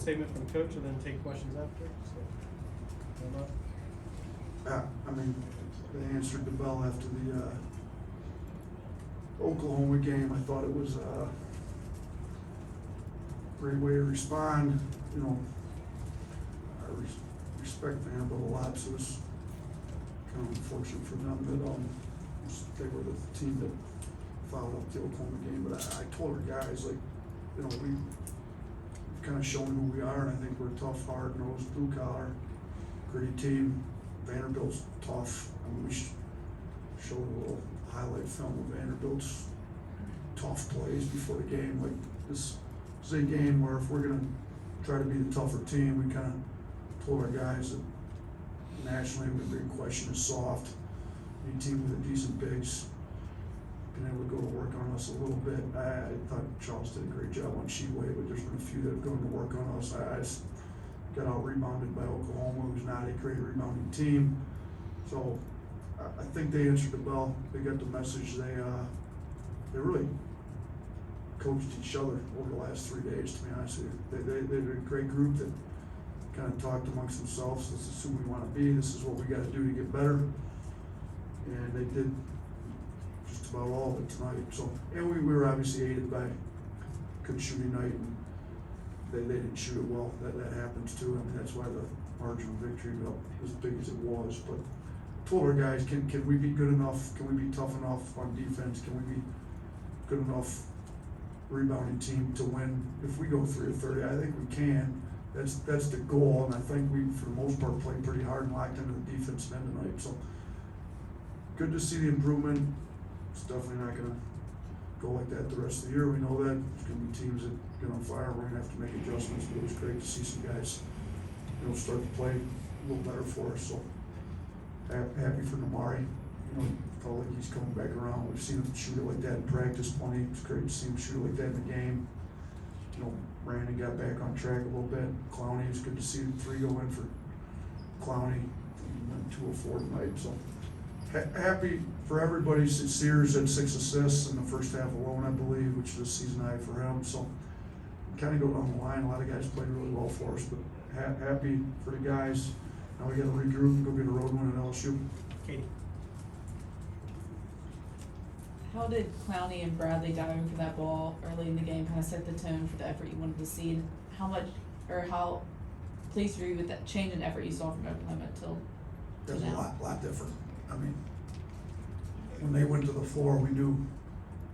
Statement from coach and then take questions after, so. Hold up. I mean, they answered the bell after the Oklahoma game. I thought it was a great way to respond. You know, I respect Vanderbilt a lot, so it's kind of unfortunate for them that they were the team that fouled up the Oklahoma game. But I told our guys, like, you know, we've kind of shown who we are, and I think we're a tough, hard-nosed, blue-collar, gritty team. Vanderbilt's tough. I mean, we showed a little highlight film of Vanderbilt's tough plays before the game. Like, this is a game where if we're going to try to be the tougher team, we kind of told our guys that nationally we big question is soft. Any team with a decent bigs, been able to go to work on us a little bit. I thought Charles did a great job on Sheetway, but there's been a few that have gone to work on us. I just got out rebounded by Oklahoma, who's not a great rebounding team. So I think they answered the bell. They got the message. They really coached each other over the last 3 days, to be honest with you. They're a great group that kind of talked amongst themselves. This is who we want to be. This is what we got to do to get better. And they did just about all of it tonight. So, and we were obviously aided by good shooting night, and they didn't shoot it well. That happens too. I mean, that's why the margin of victory got as big as it was. But I told our guys, can we be good enough? Can we be tough enough on defense? Can we be good enough rebounding team to win? If we go 3 of 30, I think we can. That's the goal, and I think we, for the most part, played pretty hard and locked into the defensive end tonight. So good to see the improvement. It's definitely not going to go like that the rest of the year. We know that there's going to be teams that get on fire. We're going to have to make adjustments, but it was great to see some guys, you know, start to play a little better for us. So happy for Amari. You know, felt like he's coming back around. We've seen him shoot it like that in practice plenty. It's great to see him shoot it like that in the game. You know, Brandon got back on track a little bit. Clowney, it's good to see the 3 go in for Clowney. He went 2 of 4 tonight. So happy for everybody. Sears had 6 assists in the first half alone, I believe, which is a season high for him. So kind of go down the line. A lot of guys played really well for us, but happy for the guys. Now we got to regroup and go get a road win at LSU. Katie. How did Clowney and Bradley diving for that ball early in the game kind of set the tone for the effort you wanted to see? And how much, or how pleased were you with that change in effort you saw from Oklahoma till There's now? a lot different. I mean, when they went to the floor, we knew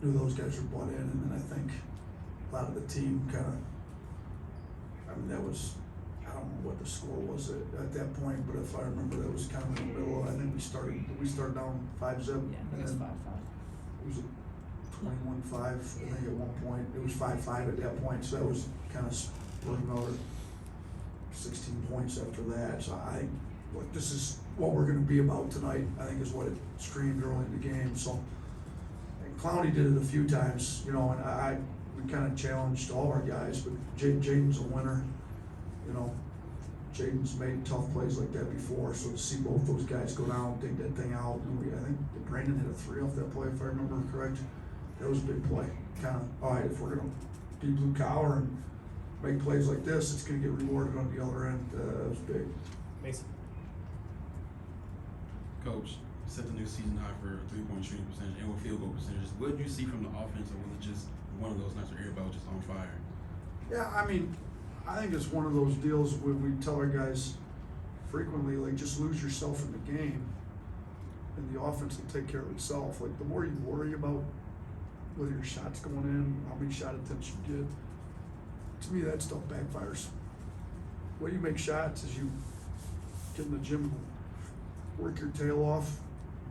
those guys were bought in, and then I think a lot of the team kind of, I mean, that was, I don't know what the score was at that point, but if I remember, that was kind of in the middle. I think we started down 5-0. Yeah, I think it was 5-5. It was 21-5, I think at one point. It was 5-5 at that point, so that was kind of spurred another 16 points after that. So I think, look, this is what we're going to be about tonight, I think is what it screamed early in the game. So, and Clowney did it a few times, you know, and we kind of challenged all our guys, but Jaden's a winner, you know. Jaden's made tough plays like that before, so to see both those guys go down, dig that thing out, and I think Brandon hit a 3 off that play, if I remember correct. That was a big play. Kind of, all right, if we're going to be blue collar and make plays like this, it's going to get rewarded on the other end. That was big. Mason. Coach, set the new season high for 3-point shooting percentage and with field goal percentages. What did you see from the offense, or was it just one of those nights where everybody was just on fire? Yeah, I mean, I think it's one of those deals where we tell our guys frequently, like, just lose yourself in the game, and the offense will take care of itself. Like, the more you worry about whether your shot's going in, how many shot attempts you get, to me that stuff backfires. The way you make shots is you get in the gym, work your tail off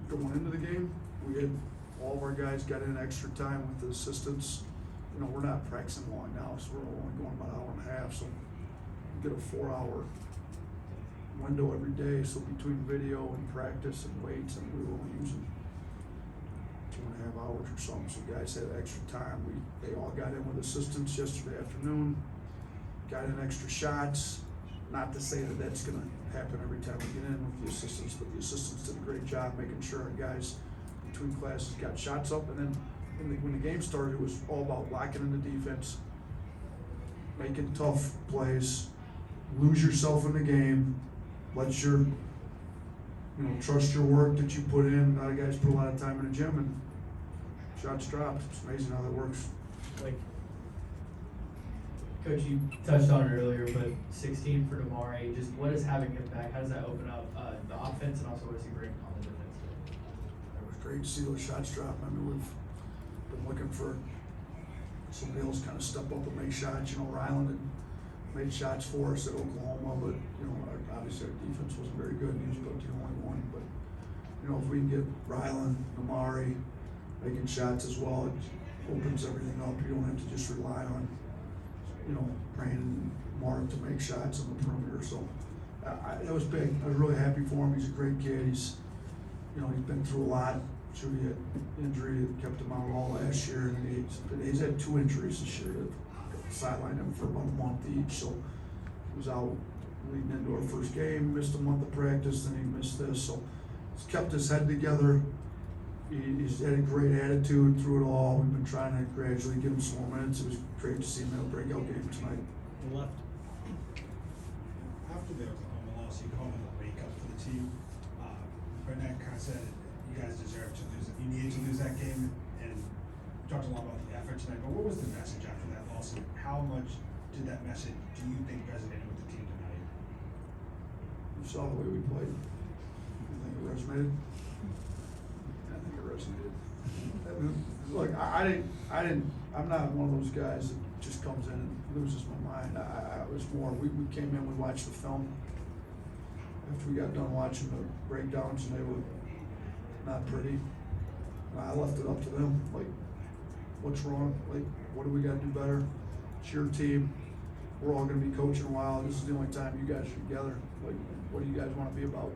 going into the game. We had all of our guys got in extra time with the assistants. You know, we're not practicing long now, so we're only going about an hour and a half. So we get a 4-hour window every day. So between video and practice and weights, and we were only using 2.5 hours or something. So guys had extra time. They all got in with assistants yesterday afternoon. Got in extra shots. Not to say that that's going to happen every time we get in with the assistants, but the assistants did a great job making sure our guys between classes got shots up. And then when the game started, it was all about locking in the defense, making tough plays, lose yourself in the game, let your, trust your work that you put in. A lot of guys put a lot of time in the gym and shots dropped. It's amazing how that works. Like, Coach, you touched on it earlier, but 16 for Amari, just what is having him back? How does that open up the offense, and also what does he bring on the defense? It was great to see those shots drop. I mean, we've been looking for somebody else kind of step up and make shots. Rylan had made shots for us at Oklahoma, but, obviously our defense wasn't very good. He was about the only one. But, if we can get Rylan, Amari making shots as well, it opens everything up. You don't have to just rely on, Brandon and Mark to make shots on the perimeter. So that was big. I was really happy for him. He's a great kid. He's been through a lot. Sure, he had injury that kept him out all last year, and he's had 2 injuries this year that sidelined him for about a month each. So he was out leading into our first game, missed a month of practice, then he missed this. So he's kept his head together. He's had a great attitude through it all. We've been trying to gradually give him some more minutes. It was great to see him in a breakout game tonight. left. After the Oklahoma loss, you called it a wake up for the team. Burnett kind of said you guys deserve to lose it. You needed to lose that game, and you talked a lot about the effort tonight. But what was the message after that loss, and how much did that message, do you think, resonated with the team tonight? You saw the way we played. You think it resonated? I think it resonated. I mean, look, I'm not one of those guys that just comes in and loses my mind. I was more, we came in, we watched the film. After we got done watching the breakdowns, and they were not pretty, I left it up to them. Like, what's wrong? Like, what do we got to do better? It's your team. We're all going to be coaching a while. This is the only time you guys are together. Like, what do you guys want to be about?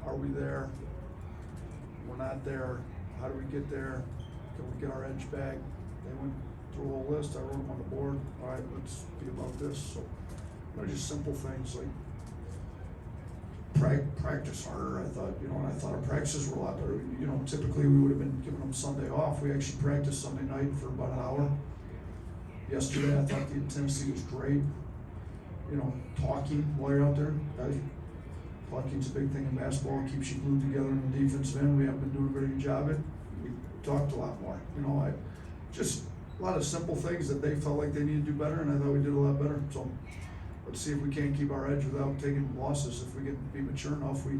Are we there? We're not there. How do we get there? Can we get our edge back? They went through a whole list. I wrote them on the board. All right, let's be about this. So, just simple things like practice harder. I thought, and I thought our practices were a lot better. Typically we would have been giving them Sunday off. We actually practiced Sunday night for about an hour. Yesterday, I thought the intensity was great. Talking while you're out there. Talking's a big thing in basketball. It keeps you glued together in the defensive end. We haven't been doing a very good job at it. We talked a lot more. Just a lot of simple things that they felt like they needed to do better, and I thought we did a lot better. So let's see if we can't keep our edge without taking losses. If we get to be mature enough, we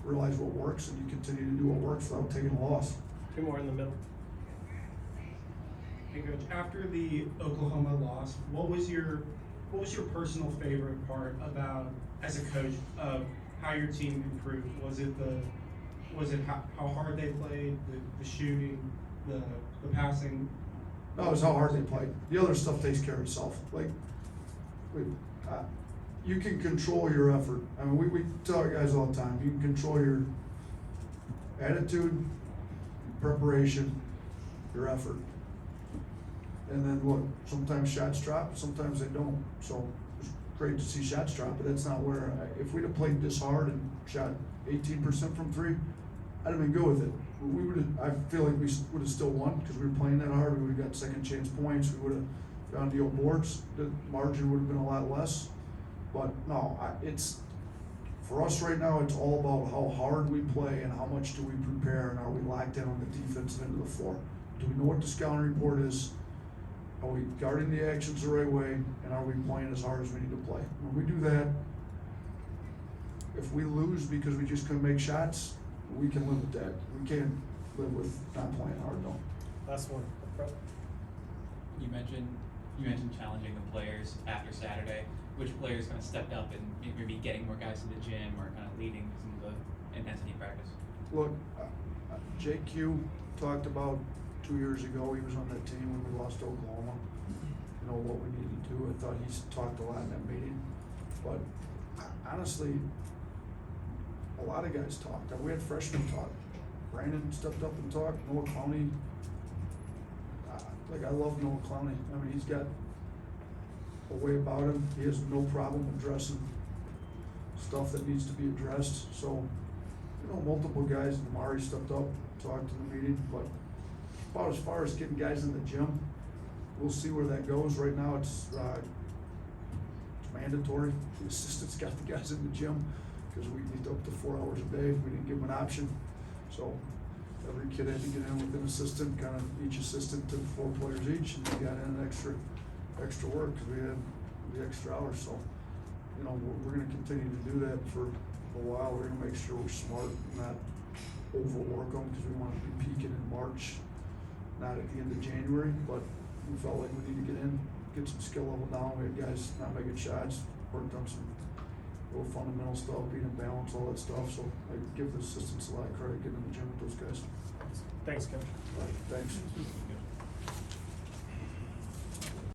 realize what works, and you continue to do what works without taking a loss. 2 more in the middle. Hey Coach, after the Oklahoma loss, what was your personal favorite part about, as a coach, of how your team improved? Was it how hard they played, the shooting, the passing? No, it was how hard they played. The other stuff takes care of itself. You can control your effort. I mean, we tell our guys all the time, you can control your attitude, preparation, your effort. And then look, sometimes shots drop, sometimes they don't. So it's great to see shots drop, but that's not where, if we'd have played this hard and shot 18% from 3, I'd have been good with it. I feel like we would have still won because we were playing that hard. We would have got second chance points. We would have gone to the old boards. The margin would have been a lot less. But no, for us right now, it's all about how hard we play and how much do we prepare, and are we locked in on the defensive end of the floor. Do we know what the scouting report is? Are we guarding the actions the right way, and are we playing as hard as we need to play? When we do that, if we lose because we just couldn't make shots, we can live with that. We can't live with not playing hard, though. Last one. You mentioned challenging the players after Saturday. Which players kind of stepped up and maybe getting more guys to the gym or kind of leading some of the intensity practice? Look, JQ talked about 2 years ago, he was on that team when we lost to Oklahoma. What we needed to do. I thought he's talked a lot in that meeting. But honestly, a lot of guys talked. We had freshmen talk. Brandon stepped up and talked. Noah Clowney. I love Noah Clowney. I mean, he's got a way about him. He has no problem addressing stuff that needs to be addressed. So, multiple guys. Amari stepped up, talked in the meeting. But about as far as getting guys in the gym, we'll see where that goes. Right now, it's mandatory. The assistants got the guys in the gym, because we need up to 4 hours a day. We didn't give them an option. So every kid had to get in with an assistant, kind of each assistant took 4 players each, and we got in extra work, because we had the extra hours. So, you know, we're gonna continue to do that for a while. We're gonna make sure we're smart, not overwork them, because we want to be peaking in March, not at the end of January. But we felt like we need to get in, get some skill level down. We had guys not making shots, worked on some real fundamental stuff, being in balance, all that stuff. So I give the assistants a lot of credit getting in the gym with those guys. Thanks, Coach. Thanks.